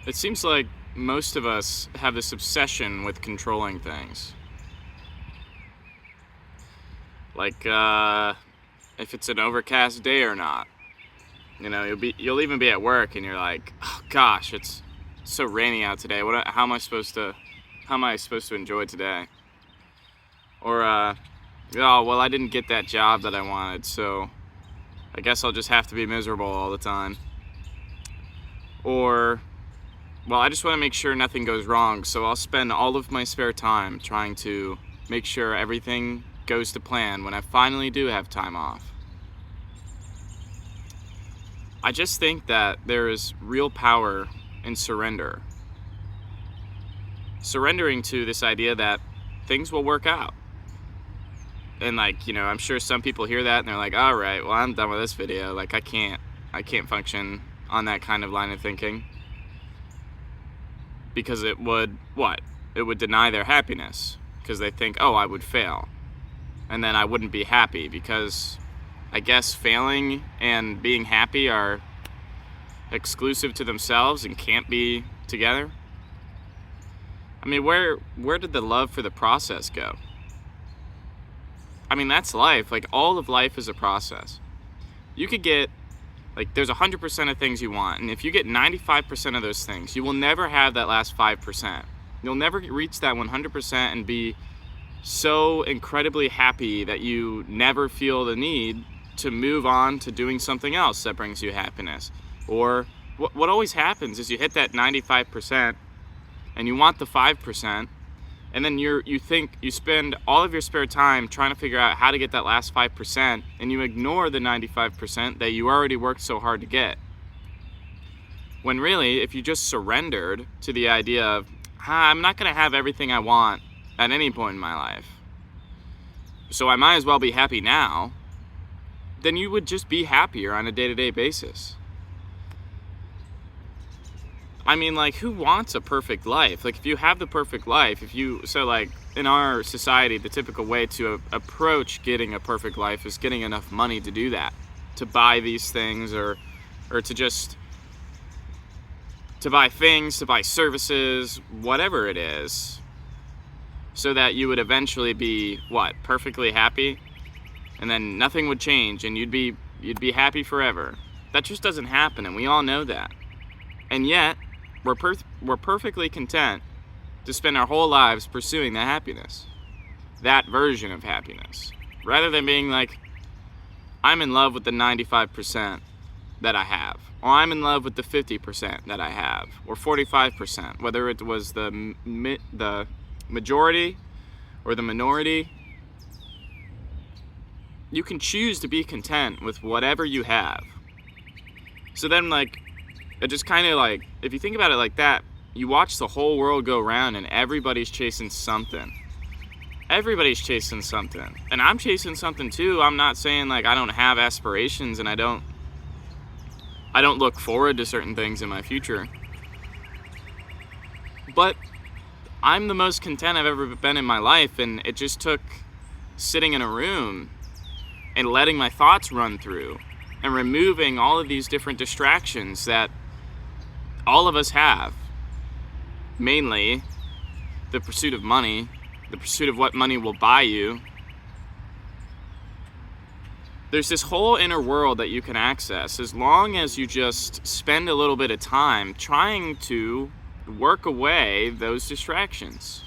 It seems like most of us have this obsession with controlling things. Like, if it's an overcast day or not. You know, you'll even be at work and you're like, oh gosh, it's so rainy out today. How am I supposed to enjoy today? Or, oh, well, I didn't get that job that I wanted, so I guess I'll just have to be miserable all the time. Or, well, I just want to make sure nothing goes wrong, so I'll spend all of my spare time trying to make sure everything goes to plan when I finally do have time off. I just think that there is real power in surrender. Surrendering to this idea that things will work out. And I'm sure some people hear that and they're like, all right, well, I'm done with this video. Like, I can't function on that kind of line of thinking. Because it would deny their happiness. Because they think, oh, I would fail. And then I wouldn't be happy because I guess failing and being happy are exclusive to themselves and can't be together. I mean, where did the love for the process go? I mean, that's life. Like, all of life is a process. You could get, there's 100% of things you want, and if you get 95% of those things, you will never have that last 5%. You'll never reach that 100% and be so incredibly happy that you never feel the need to move on to doing something else that brings you happiness. Or what always happens is you hit that 95% and you want the 5%, and then you spend all of your spare time trying to figure out how to get that last 5%, and you ignore the 95% that you already worked so hard to get. When really, if you just surrendered to the idea of, I'm not going to have everything I want at any point in my life, so I might as well be happy now, then you would just be happier on a day-to-day basis. I mean, who wants a perfect life? If you have the perfect life, in our society, the typical way to approach getting a perfect life is getting enough money to do that, to buy these things or to buy things, to buy services, whatever it is, so that you would eventually be, perfectly happy? And then nothing would change and you'd be happy forever. That just doesn't happen, and we all know that. And yet, we're perfectly content to spend our whole lives pursuing that happiness, that version of happiness, rather than being like, I'm in love with the 95% that I have, or I'm in love with the 50% that I have, or 45%, whether it was the majority or the minority. You can choose to be content with whatever you have. So then, it just kind of if you think about it like that, you watch the whole world go round and everybody's chasing something. Everybody's chasing something. And I'm chasing something too. I'm not saying I don't have aspirations and I don't look forward to certain things in my future. But I'm the most content I've ever been in my life, and it just took sitting in a room and letting my thoughts run through and removing all of these different distractions that all of us have. Mainly the pursuit of money, the pursuit of what money will buy you. There's this whole inner world that you can access as long as you just spend a little bit of time trying to work away those distractions.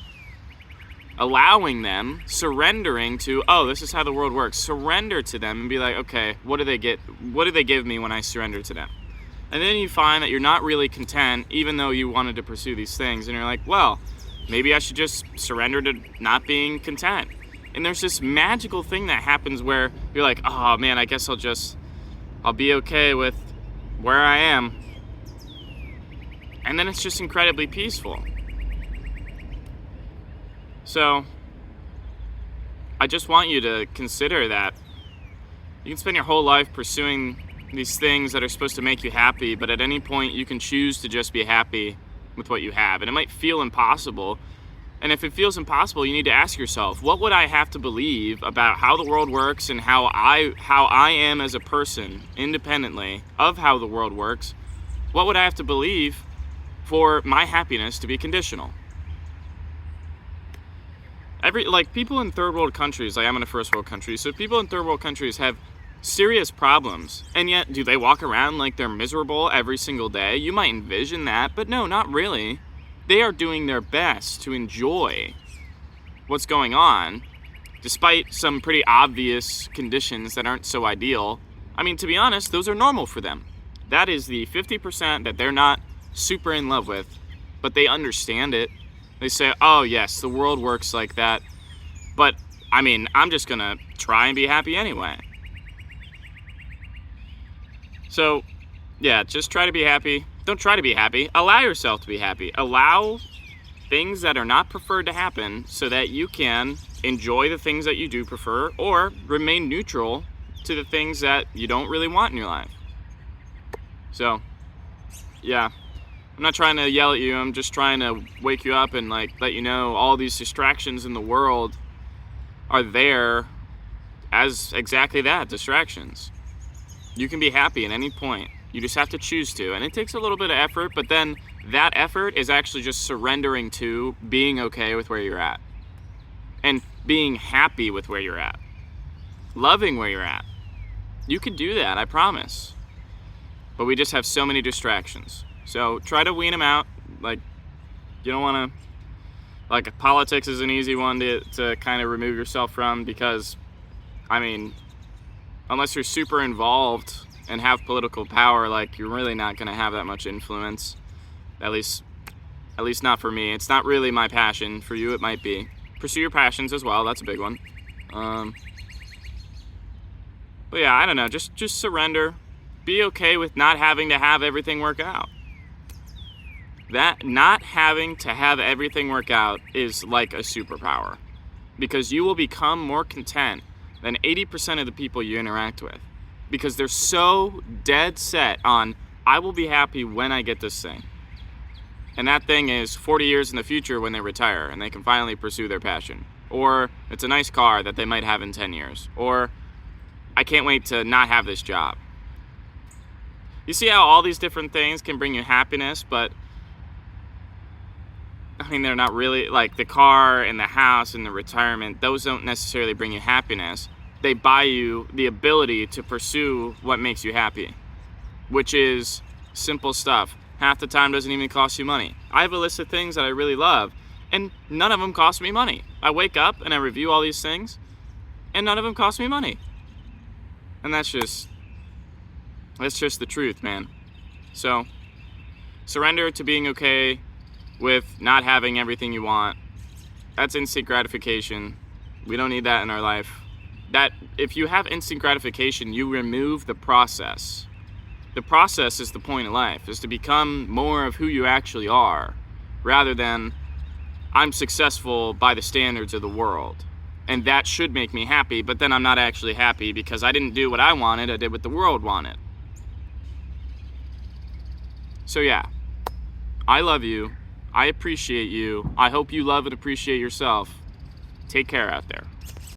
Allowing them, surrendering to, this is how the world works. Surrender to them and be like, okay, what do they give me when I surrender to them? And then you find that you're not really content, even though you wanted to pursue these things. And you're like, well, maybe I should just surrender to not being content. And there's this magical thing that happens where you're like, oh man, I guess I'll be okay with where I am. And then it's just incredibly peaceful. So, I just want you to consider that you can spend your whole life pursuing these things that are supposed to make you happy, but at any point you can choose to just be happy with what you have. And it might feel impossible. And if it feels impossible, you need to ask yourself, what would I have to believe about how the world works and how I am as a person, independently of how the world works? What would I have to believe for my happiness to be conditional. People in third world countries, like I'm in a first world country, so people in third world countries have serious problems, and yet do they walk around like they're miserable every single day? You might envision that, but no, not really. They are doing their best to enjoy what's going on, despite some pretty obvious conditions that aren't so ideal. I mean, to be honest, those are normal for them. That is the 50% that they're not super in love with, but they understand it. They say, oh yes, the world works like that, but I mean, I'm just gonna try and be happy anyway. So, yeah, just try to be happy. Don't try to be happy. Allow yourself to be happy. Allow things that are not preferred to happen so that you can enjoy the things that you do prefer, or remain neutral to the things that you don't really want in your life. So, yeah. I'm not trying to yell at you. I'm just trying to wake you up and let you know all these distractions in the world are there as exactly that, distractions. You can be happy at any point. You just have to choose to. And it takes a little bit of effort, but then that effort is actually just surrendering to being okay with where you're at. And being happy with where you're at. Loving where you're at. You can do that, I promise. But we just have so many distractions. So try to wean them out. You don't want to, politics is an easy one to kind of remove yourself from, because, I mean, unless you're super involved and have political power, you're really not going to have that much influence. At least not for me. It's not really my passion. For you, it might be. Pursue your passions as well. That's a big one. But yeah, I don't know. Just surrender. Be okay with not having to have everything work out. That not having to have everything work out is like a superpower, because you will become more content than 80% of the people you interact with, because they're so dead set on, I will be happy when I get this thing. And that thing is 40 years in the future when they retire and they can finally pursue their passion. Or it's a nice car that they might have in 10 years. Or I can't wait to not have this job. You see how all these different things can bring you happiness, but I mean, they're not really, the car and the house and the retirement, those don't necessarily bring you happiness. They buy you the ability to pursue what makes you happy, which is simple stuff. Half the time doesn't even cost you money. I have a list of things that I really love, and none of them cost me money. I wake up and I review all these things, and none of them cost me money. And that's just the truth, man. So, surrender to being okay with not having everything you want. That's instant gratification. We don't need that in our life. That if you have instant gratification, you remove the process. The process is the point of life, is to become more of who you actually are, rather than I'm successful by the standards of the world, and that should make me happy, but then I'm not actually happy because I didn't do what I wanted, I did what the world wanted. So yeah, I love you. I appreciate you. I hope you love and appreciate yourself. Take care out there.